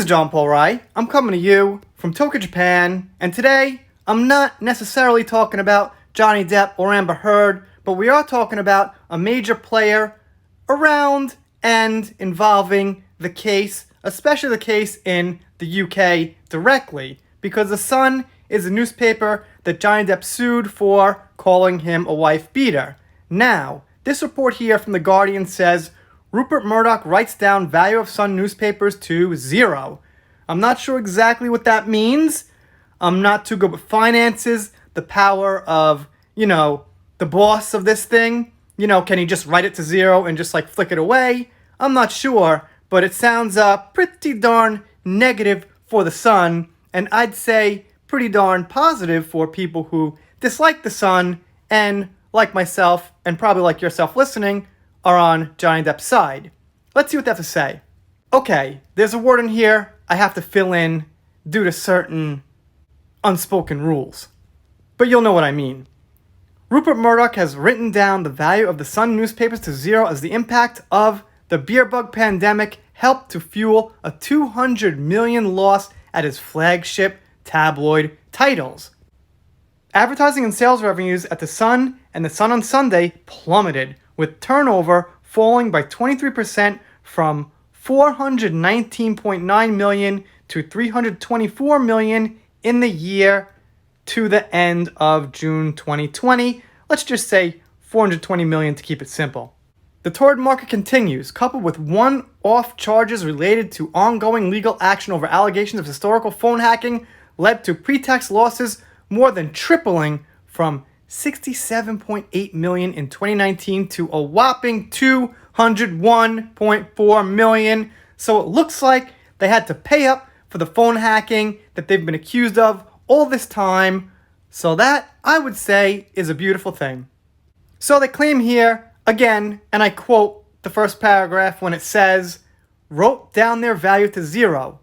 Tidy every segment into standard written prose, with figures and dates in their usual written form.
is John Paul Rai. I'm coming to you from Tokyo, Japan, and today I'm not necessarily talking about Johnny Depp or Amber Heard, but we are talking about a major player around and involving the case, especially the case in the UK directly, because The Sun is a newspaper that Johnny Depp sued for calling him a wife beater. Now, this report here from The Guardian says Rupert Murdoch writes down value of Sun newspapers to zero. I'm not sure exactly what that means. I'm not too good with finances, the power of, the boss of this thing. Can he just write it to zero and just flick it away? I'm not sure, but it sounds pretty darn negative for The Sun, and I'd say pretty darn positive for people who dislike The Sun and, like myself, and probably like yourself listening, are on Johnny Depp's side. Let's see what they have to say. Okay, there's a word in here I have to fill in due to certain unspoken rules. But you'll know what I mean. Rupert Murdoch has written down the value of the Sun newspapers to zero as the impact of the beer bug pandemic helped to fuel a $200 million loss at his flagship tabloid titles. Advertising and sales revenues at The Sun and The Sun on Sunday plummeted, with turnover falling by 23% from $419.9 million to $324 million in the year to the end of June 2020. Let's just say $420 million to keep it simple. The torrid market continues, coupled with one-off charges related to ongoing legal action over allegations of historical phone hacking, led to pre-tax losses more than tripling from $67.8 million in 2019 to a whopping $201.4 million. So it looks like they had to pay up for the phone hacking that they've been accused of all this time. So that, I would say, is a beautiful thing. So they claim here, again, and I quote the first paragraph when it says, wrote down their value to zero.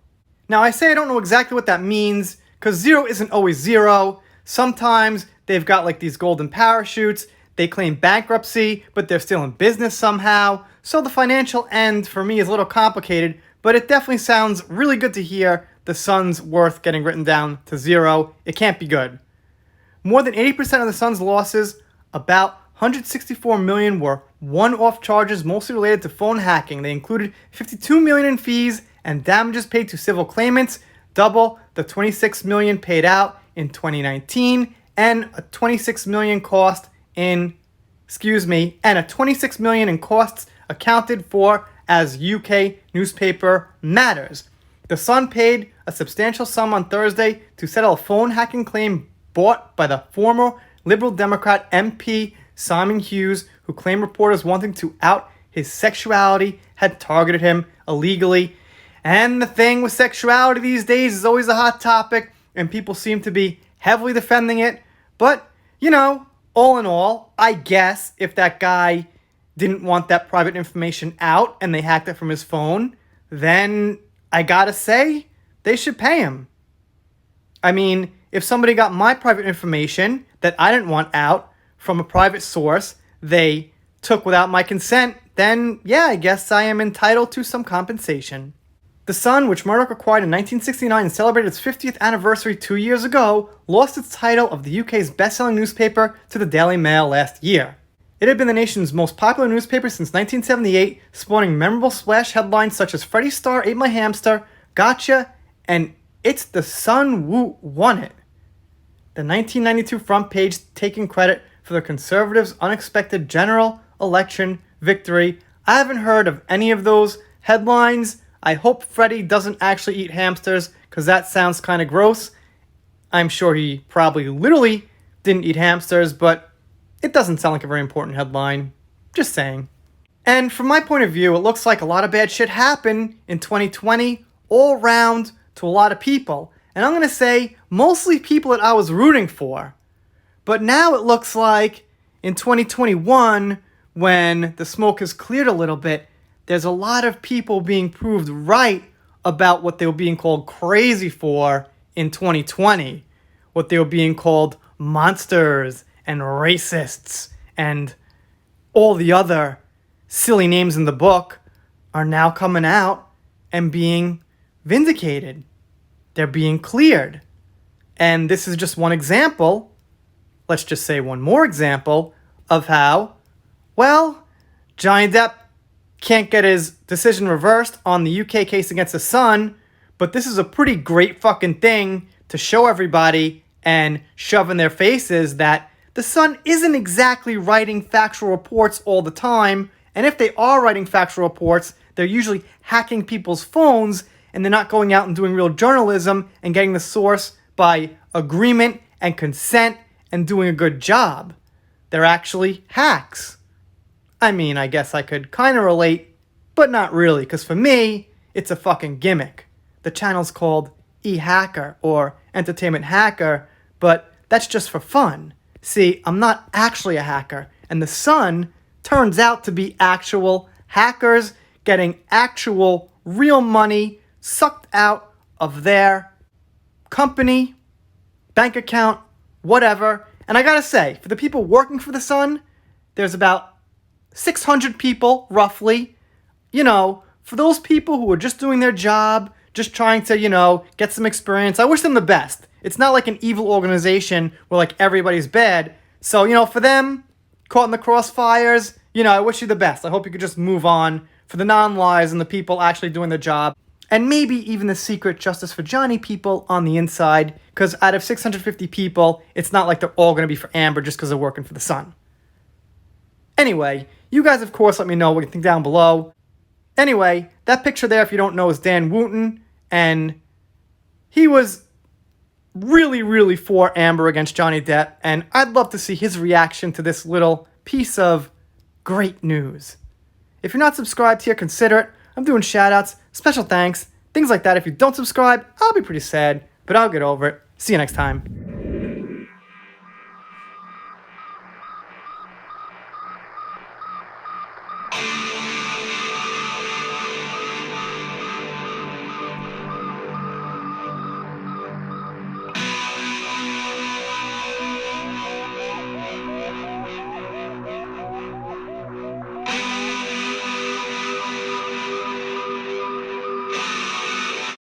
Now I say I don't know exactly what that means, because zero isn't always zero. Sometimes they've got these golden parachutes, they claim bankruptcy, but they're still in business somehow. So the financial end for me is a little complicated, but it definitely sounds really good to hear the Sun's worth getting written down to zero. It can't be good. More than 80% of the Sun's losses, about $164 million, were one-off charges mostly related to phone hacking. They included $52 million in fees and damages paid to civil claimants, double the $26 million paid out in 2019, and a $26 million in costs accounted for as UK newspaper matters. The Sun paid a substantial sum on Thursday to settle a phone hacking claim brought by the former Liberal Democrat MP Simon Hughes, who claimed reporters wanting to out his sexuality had targeted him illegally. And the thing with sexuality these days is always a hot topic, and people seem to be heavily defending it. But, all in all, I guess if that guy didn't want that private information out and they hacked it from his phone, then I gotta say, they should pay him. I mean, if somebody got my private information that I didn't want out from a private source they took without my consent, then yeah, I guess I am entitled to some compensation. The Sun, which Murdoch acquired in 1969 and celebrated its 50th anniversary 2 years ago, lost its title of the UK's best-selling newspaper to the Daily Mail last year. It had been the nation's most popular newspaper since 1978, spawning memorable splash headlines such as Freddie Starr ate my hamster, Gotcha, and It's the Sun Who won it. The 1992 front page taking credit for the Conservatives' unexpected general election victory. I haven't heard of any of those headlines. I hope Freddie doesn't actually eat hamsters, because that sounds kind of gross. I'm sure he probably literally didn't eat hamsters, but it doesn't sound like a very important headline. Just saying. And from my point of view, it looks like a lot of bad shit happened in 2020 all around to a lot of people. And I'm going to say mostly people that I was rooting for. But now it looks like in 2021, when the smoke has cleared a little bit, there's a lot of people being proved right about what they were being called crazy for in 2020. What they were being called monsters and racists and all the other silly names in the book are now coming out and being vindicated. They're being cleared. And this is just one example, let's just say one more example, of how, well, Johnny Depp can't get his decision reversed on the UK case against The Sun, but this is a pretty great fucking thing to show everybody and shove in their faces that The Sun isn't exactly writing factual reports all the time, and if they are writing factual reports, they're usually hacking people's phones, and they're not going out and doing real journalism and getting the source by agreement and consent and doing a good job. They're actually hacks. I mean, I guess I could kind of relate, but not really, because for me, it's a fucking gimmick. The channel's called E-Hacker or Entertainment Hacker, but that's just for fun. See, I'm not actually a hacker, and The Sun turns out to be actual hackers getting actual real money sucked out of their company, bank account, whatever. And I gotta say, for the people working for The Sun, there's about 600 people, roughly. You know, for those people who are just doing their job, just trying to, get some experience, I wish them the best. It's not like an evil organization where, like, everybody's bad. So, for them, caught in the crossfires, I wish you the best. I hope you could just move on. For the non-lies and the people actually doing their job, and maybe even the secret Justice for Johnny people on the inside, because out of 650 people, it's not like they're all going to be for Amber just because they're working for The Sun. Anyway, you guys, of course, let me know what you think down below. Anyway, that picture there, if you don't know, is Dan Wooten, and he was really, really for Amber against Johnny Depp, and I'd love to see his reaction to this little piece of great news. If you're not subscribed here, consider it. I'm doing shoutouts, special thanks, things like that. If you don't subscribe, I'll be pretty sad, but I'll get over it. See you next time.